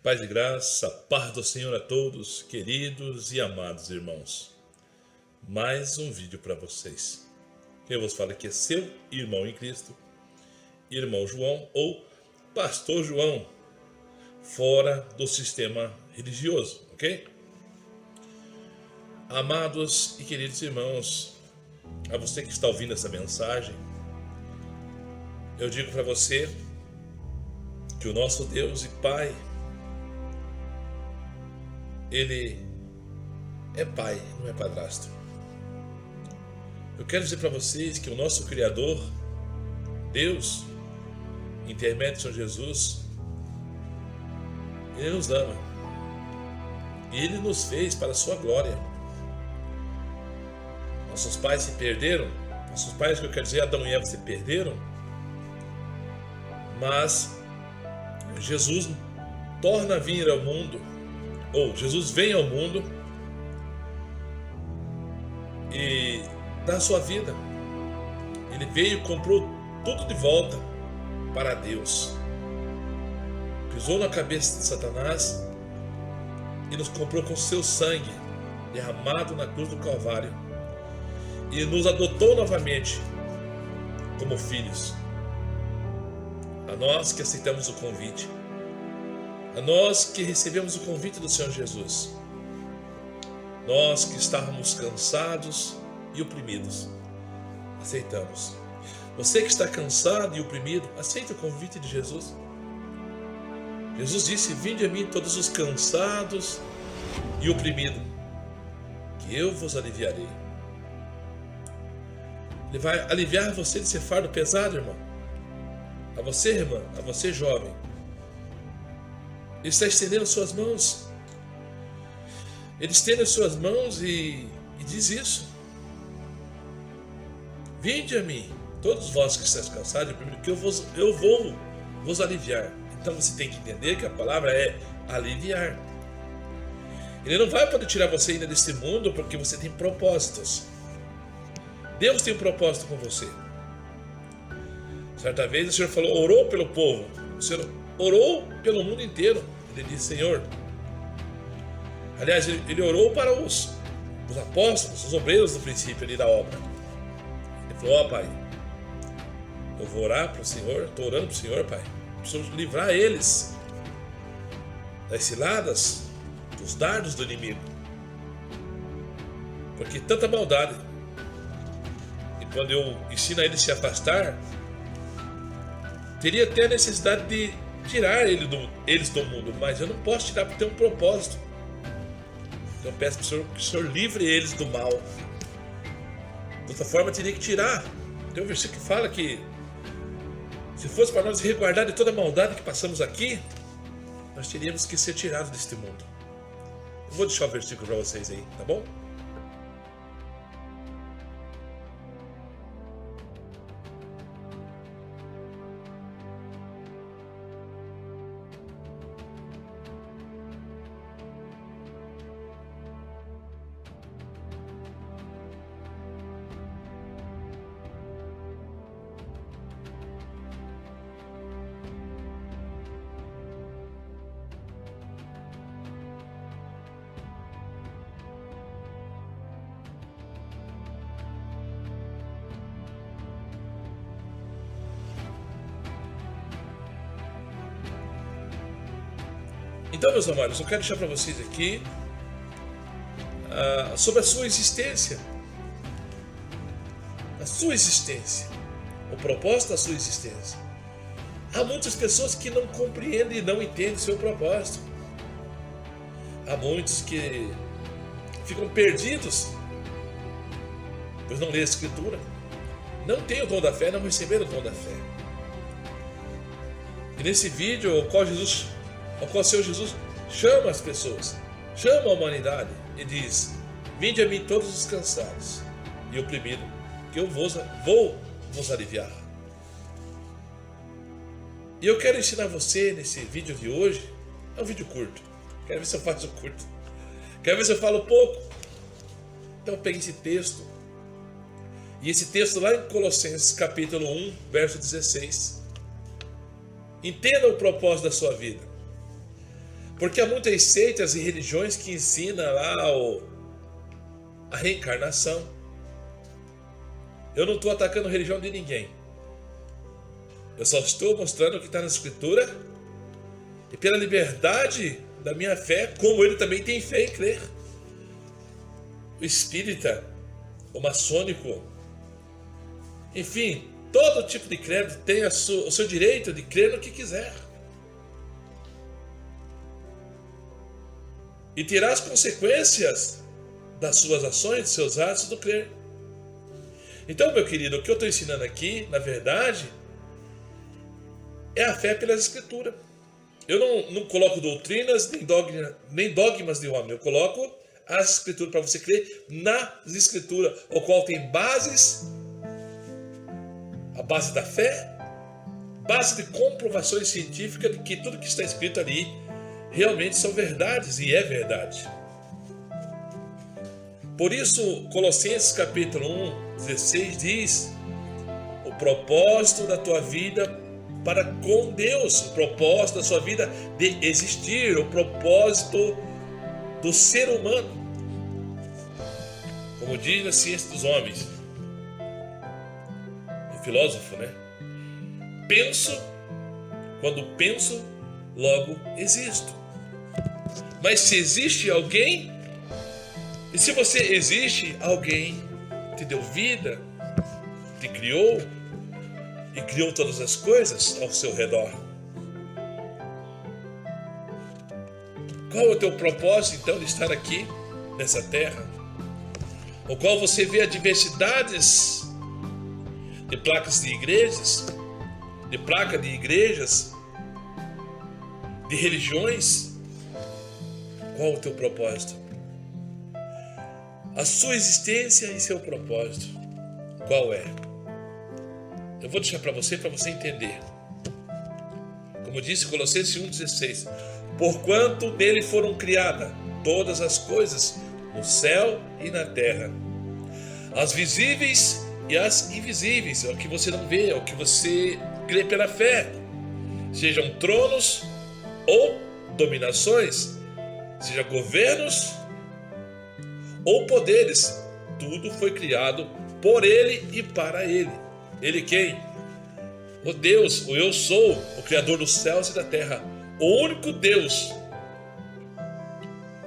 Paz e graça, paz do Senhor a todos, queridos e amados irmãos. Mais um vídeo para vocês. Quem vos fala aqui é seu irmão em Cristo, irmão João ou pastor João, fora do sistema religioso, ok? Amados e queridos irmãos, a você que está ouvindo essa mensagem, eu digo para você que o nosso Deus e Pai, Ele é pai, não é padrasto. Eu quero dizer para vocês que o nosso Criador, Deus, intermédio de Senhor Jesus, Ele nos ama. E Ele nos fez para a sua glória. Nossos pais se perderam. Nossos pais, que eu quero dizer, Adão e Eva se perderam. Mas Jesus torna a vir ao mundo, ou Jesus vem ao mundo e dá a sua vida. Ele veio e comprou tudo de volta para Deus. Pisou na cabeça de Satanás e nos comprou com seu sangue derramado na cruz do Calvário. E nos adotou novamente como filhos. A nós que aceitamos o convite. A nós que recebemos o convite do Senhor Jesus. Nós que estávamos cansados e oprimidos, aceitamos. Você que está cansado e oprimido, aceita o convite de Jesus. Jesus disse: vinde a mim todos os cansados e oprimidos, que eu vos aliviarei. Ele vai aliviar você desse fardo pesado, irmão. A você, irmã, a você, jovem. Ele está estendendo suas mãos. Ele estende as suas mãos e diz isso. Vinde a mim, todos vós que estáis cansados, que eu vou vos aliviar. Então você tem que entender que a palavra é aliviar. Ele não vai poder tirar você ainda desse mundo porque você tem propósitos. Deus tem um propósito com você. Certa vez o Senhor falou, orou pelo povo. O Senhor orou pelo mundo inteiro. Ele disse: Senhor, aliás, ele orou para os apóstolos, os obreiros do princípio ali da obra. Ele falou: ó Pai, eu vou orar para o Senhor, estou orando para o Senhor, Pai, preciso livrar eles das ciladas, dos dardos do inimigo, porque tanta maldade. E quando eu ensino a eles se afastar, teria até a necessidade de tirar eles do mundo, mas eu não posso tirar porque tem um propósito. Então eu peço para o Senhor que o Senhor livre eles do mal. De outra forma, teria que tirar. Tem um versículo que fala que se fosse para nós resguardar de toda a maldade que passamos aqui, nós teríamos que ser tirados deste mundo. Eu vou deixar o versículo para vocês aí, tá bom? Então, meus amados, eu quero deixar para vocês aqui sobre a sua existência. A sua existência. O propósito da sua existência. Há muitas pessoas que não compreendem e não entendem seu propósito. há muitos que ficam perdidos, pois não lê a Escritura, não tem o dom da fé, não receberam o dom da fé. E nesse vídeo, ao qual o Senhor Jesus chama as pessoas, chama a humanidade e diz: vinde a mim todos os cansados e oprimidos, que eu vou vos aliviar. E eu quero ensinar você nesse vídeo de hoje. É um vídeo curto, quero ver se eu faço curto, quero ver se eu falo pouco. Então eu peguei esse texto, e esse texto lá em Colossenses capítulo 1, verso 16. Entenda o propósito da sua vida, porque há muitas seitas e religiões que ensinam lá a reencarnação. Eu não estou atacando a religião de ninguém, eu só estou mostrando o que está na Escritura, e pela liberdade da minha fé, como ele também tem fé em crer. O espírita, o maçônico, enfim, todo tipo de credo tem o seu direito de crer no que quiser. E terá as consequências das suas ações, dos seus atos do crer. Então, meu querido, o que eu estou ensinando aqui, na verdade, é a fé pela Escritura. Eu não coloco doutrinas nem dogmas de homem, eu coloco as Escrituras para você crer nas Escrituras, o qual tem bases, a base da fé, base de comprovações científicas de que tudo que está escrito ali realmente são verdades, e é verdade. Por isso, Colossenses capítulo 1, 16 diz: o propósito da tua vida para com Deus, o propósito da sua vida de existir, o propósito do ser humano. Como diz a ciência dos homens, o filósofo, né? Quando penso, logo existo. Mas se existe alguém, e se você existe, alguém te deu vida, te criou, e criou todas as coisas ao seu redor. Qual é o teu propósito, então, de estar aqui, nessa terra? O qual você vê a diversidades de placas de igrejas, de religiões. Qual é o teu propósito? A sua existência e seu propósito, qual é? Eu vou deixar para você entender. Como disse Colossenses 1,16: porquanto nele foram criadas todas as coisas, no céu e na terra, as visíveis e as invisíveis, é o que você não vê, é o que você crê pela fé, sejam tronos ou dominações, seja governos ou poderes, tudo foi criado por ele e para ele. Ele quem? O Deus, o Eu Sou, o Criador dos céus e da terra, o único Deus,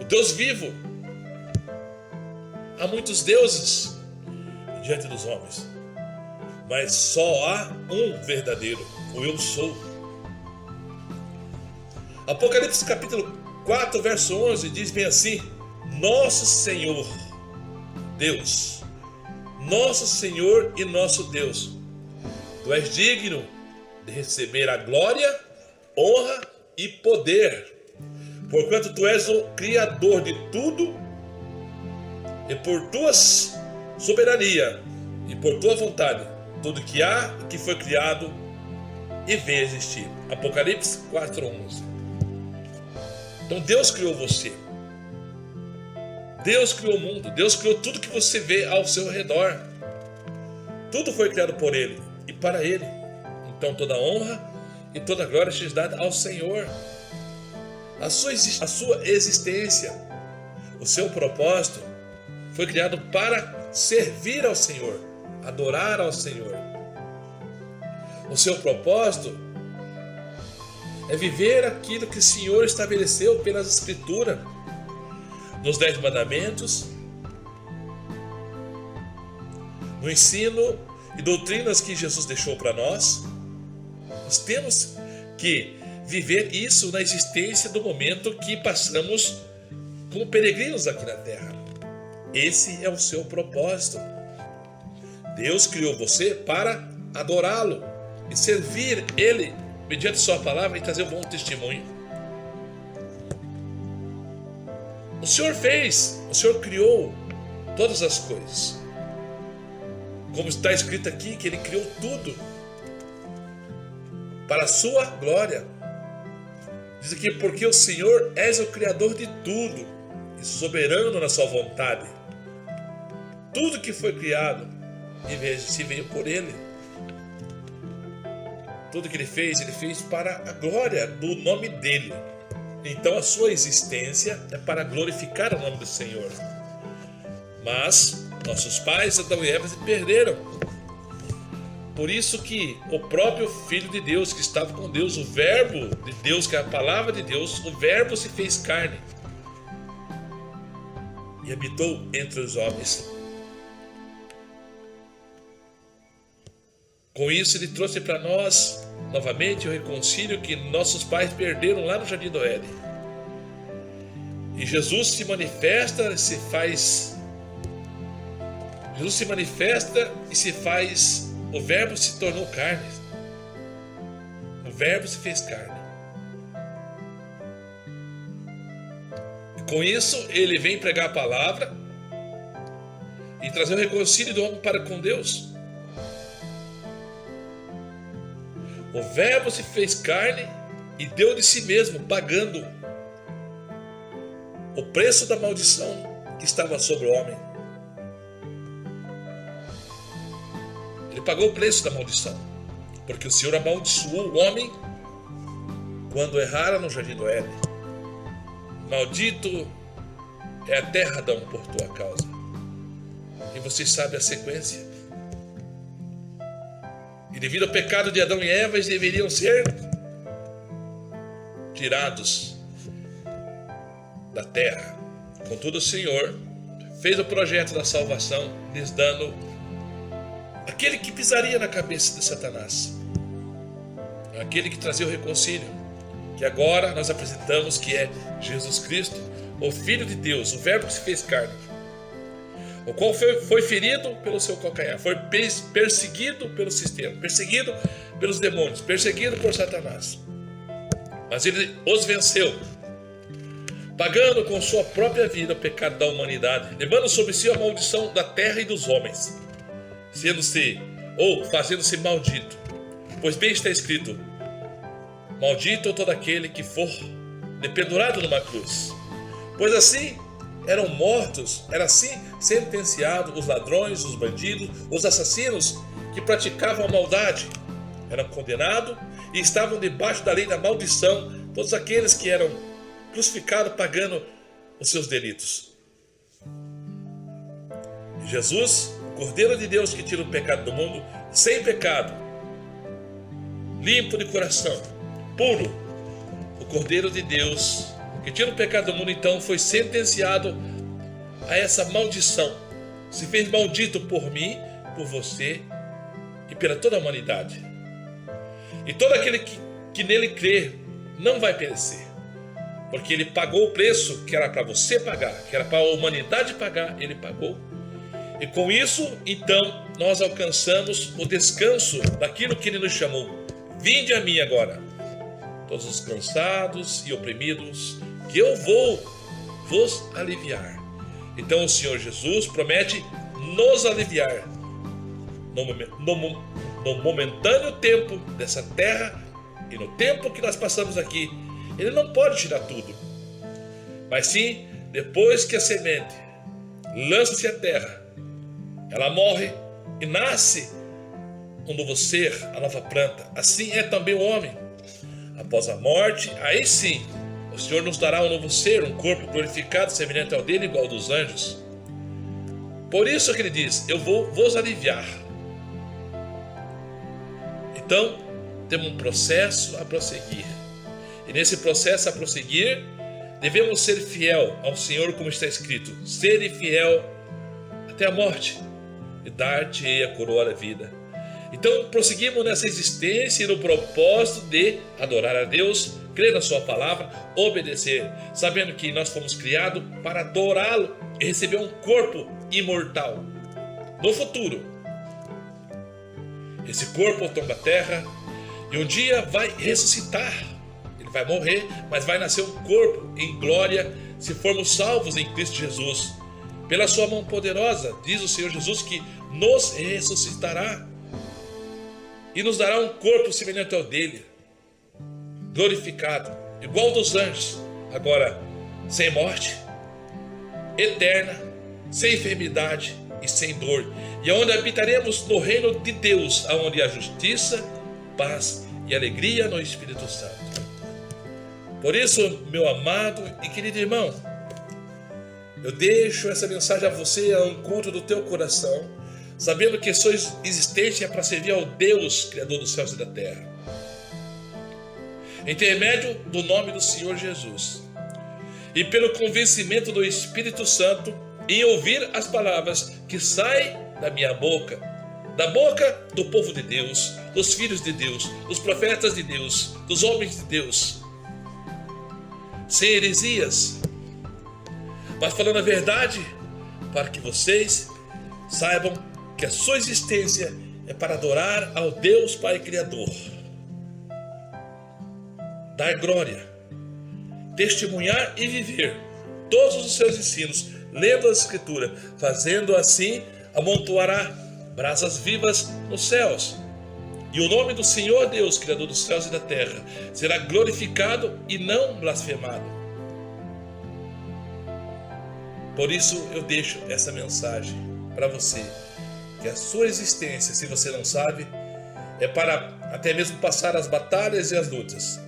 o Deus vivo. Há muitos deuses diante dos homens, mas só há um verdadeiro, o Eu Sou. Apocalipse capítulo 4, verso 11 diz bem assim: nosso Senhor Deus, nosso Senhor e nosso Deus, tu és digno de receber a glória, honra e poder, porquanto tu és o Criador de tudo, e por tua soberania e por tua vontade, tudo que há e que foi criado e vem a existir. Apocalipse 4:11. Então Deus criou você, Deus criou o mundo, Deus criou tudo que você vê ao seu redor. Tudo foi criado por Ele e para Ele. Então toda honra e toda glória seja dada ao Senhor. A sua existência, o seu propósito foi criado para servir ao Senhor, adorar ao Senhor. O seu propósito é viver aquilo que o Senhor estabeleceu pelas Escrituras, nos 10 mandamentos, no ensino e doutrinas que Jesus deixou para nós. Nós temos que viver isso na existência do momento que passamos como peregrinos aqui na terra. Esse é o seu propósito. Deus criou você para adorá-lo e servir Ele mediante sua palavra e trazer um bom testemunho. O Senhor fez, o Senhor criou todas as coisas. Como está escrito aqui, que Ele criou tudo para a sua glória. Diz aqui, porque o Senhor és o Criador de tudo e soberano na sua vontade. Tudo que foi criado se veio por Ele. Tudo que Ele fez para a glória do nome dEle. Então a sua existência é para glorificar o nome do Senhor. Mas nossos pais, Adão e Eva, se perderam. Por isso que o próprio Filho de Deus, que estava com Deus, o Verbo de Deus, que é a palavra de Deus, o Verbo se fez carne e habitou entre os homens. Com isso ele trouxe para nós novamente o reconcílio que nossos pais perderam lá no Jardim do Éden. E Jesus se manifesta e se faz... O Verbo se tornou carne. O Verbo se fez carne. E com isso, ele vem pregar a palavra e trazer o reconcílio do homem para com Deus. O Verbo se fez carne e deu de si mesmo, pagando o preço da maldição que estava sobre o homem. Ele pagou o preço da maldição, porque o Senhor amaldiçoou o homem quando errara no Jardim do Éden. Maldito é a terra, Adão, por tua causa. E vocês sabem a sequência. E devido ao pecado de Adão e Eva, eles deveriam ser tirados da terra. Contudo, o Senhor fez o projeto da salvação, lhes dando aquele que pisaria na cabeça de Satanás, aquele que trazia o reconcílio, que agora nós apresentamos, que é Jesus Cristo, o Filho de Deus, o Verbo que se fez carne, o qual foi ferido pelo seu calcanhar, foi perseguido pelo sistema, perseguido pelos demônios, perseguido por Satanás. Mas ele os venceu, pagando com sua própria vida o pecado da humanidade, levando sobre si a maldição da terra e dos homens, fazendo-se maldito. Pois bem está escrito: maldito todo aquele que for dependurado numa cruz. Pois assim eram mortos, era assim sentenciados os ladrões, os bandidos, os assassinos que praticavam a maldade. Eram condenados e estavam debaixo da lei da maldição, todos aqueles que eram crucificados pagando os seus delitos. Jesus, Cordeiro de Deus que tira o pecado do mundo, sem pecado, limpo de coração, puro, o Cordeiro de Deus que tira o pecado do mundo, então foi sentenciado a essa maldição, se fez maldito por mim, por você e pela toda a humanidade. E todo aquele que nele crer não vai perecer, porque ele pagou o preço que era para você pagar, que era para a humanidade pagar, ele pagou. E com isso, então, nós alcançamos o descanso daquilo que Ele nos chamou. Vinde a mim agora, todos os cansados e oprimidos, que eu vou vos aliviar. Então o Senhor Jesus promete nos aliviar no momentâneo tempo dessa terra e no tempo que nós passamos aqui. Ele não pode tirar tudo, mas sim, depois que a semente lança-se à terra, ela morre e nasce um novo ser, a nova planta. Assim é também o homem. Após a morte, aí sim, o Senhor nos dará um novo ser, um corpo glorificado, semelhante ao dele, igual ao dos anjos. Por isso que ele diz: eu vou vos aliviar. Então, temos um processo a prosseguir. E nesse processo a prosseguir, devemos ser fiel ao Senhor, como está escrito: sede fiel até a morte, e dar-te-ei a coroa da vida. Então prosseguimos nessa existência e no propósito de adorar a Deus, crer na sua palavra, obedecer, sabendo que nós fomos criados para adorá-lo e receber um corpo imortal no futuro. Esse corpo tomba a terra e um dia vai ressuscitar. Ele vai morrer, mas vai nascer um corpo em glória se formos salvos em Cristo Jesus. Pela sua mão poderosa, diz o Senhor Jesus que nos ressuscitará e nos dará um corpo semelhante ao dele, glorificado, igual ao dos anjos, agora sem morte, eterna, sem enfermidade e sem dor, e onde habitaremos no reino de Deus, onde há justiça, paz e alegria no Espírito Santo. Por isso, meu amado e querido irmão, eu deixo essa mensagem a você ao encontro do teu coração, sabendo que sua existência é para servir ao Deus, Criador dos céus e da terra, intermédio do nome do Senhor Jesus, e pelo convencimento do Espírito Santo, em ouvir as palavras que saem da minha boca, da boca do povo de Deus, dos filhos de Deus, dos profetas de Deus, dos homens de Deus, sem heresias, mas falando a verdade, para que vocês saibam que a sua existência é para adorar ao Deus Pai Criador, dar glória, testemunhar e viver todos os seus ensinos, lendo a Escritura, fazendo assim, amontoará brasas vivas nos céus, e o nome do Senhor Deus, Criador dos céus e da terra, será glorificado e não blasfemado. Por isso eu deixo essa mensagem para você, que a sua existência, se você não sabe, é para até mesmo passar as batalhas e as lutas.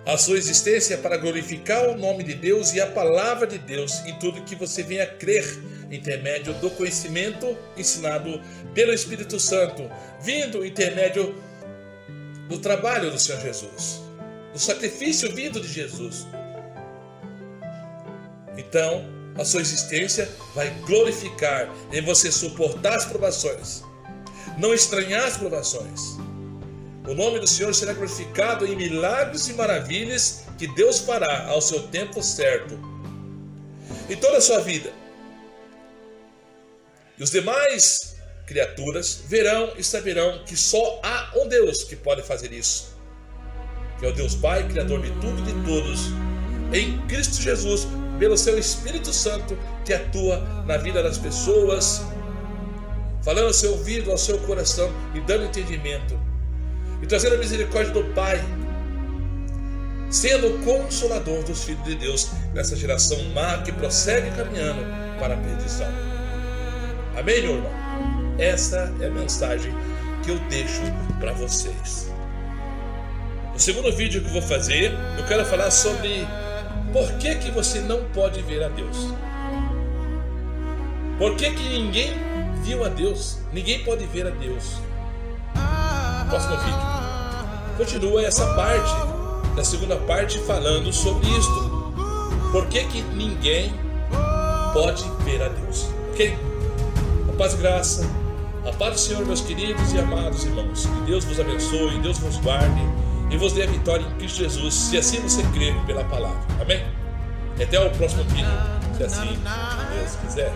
A sua existência é para glorificar o nome de Deus e a palavra de Deus em tudo que você venha crer, intermédio do conhecimento ensinado pelo Espírito Santo, vindo intermédio do trabalho do Senhor Jesus, do sacrifício vindo de Jesus. Então, a sua existência vai glorificar em você suportar as provações, não estranhar as provações. O nome do Senhor será glorificado em milagres e maravilhas que Deus fará ao seu tempo certo em toda a sua vida. E os demais criaturas verão e saberão que só há um Deus que pode fazer isso, que é o Deus Pai, Criador de tudo e de todos, em Cristo Jesus, pelo seu Espírito Santo que atua na vida das pessoas, falando ao seu ouvido, ao seu coração e dando entendimento, e trazendo a misericórdia do Pai, sendo o consolador dos filhos de Deus nessa geração má que prossegue caminhando para a perdição. Amém, meu irmão? Essa é a mensagem que eu deixo para vocês. No segundo vídeo que eu vou fazer, eu quero falar sobre por que que você não pode ver a Deus. Por que que ninguém viu a Deus? Ninguém pode ver a Deus. Próximo vídeo continua essa parte, da segunda parte, falando sobre isto. Por que que ninguém pode ver a Deus? Ok? A paz e graça, a paz do Senhor, meus queridos e amados irmãos. Que Deus vos abençoe, Deus vos guarde e vos dê a vitória em Cristo Jesus, se assim você crer pela palavra. Amém? E até o próximo vídeo, se assim Deus quiser.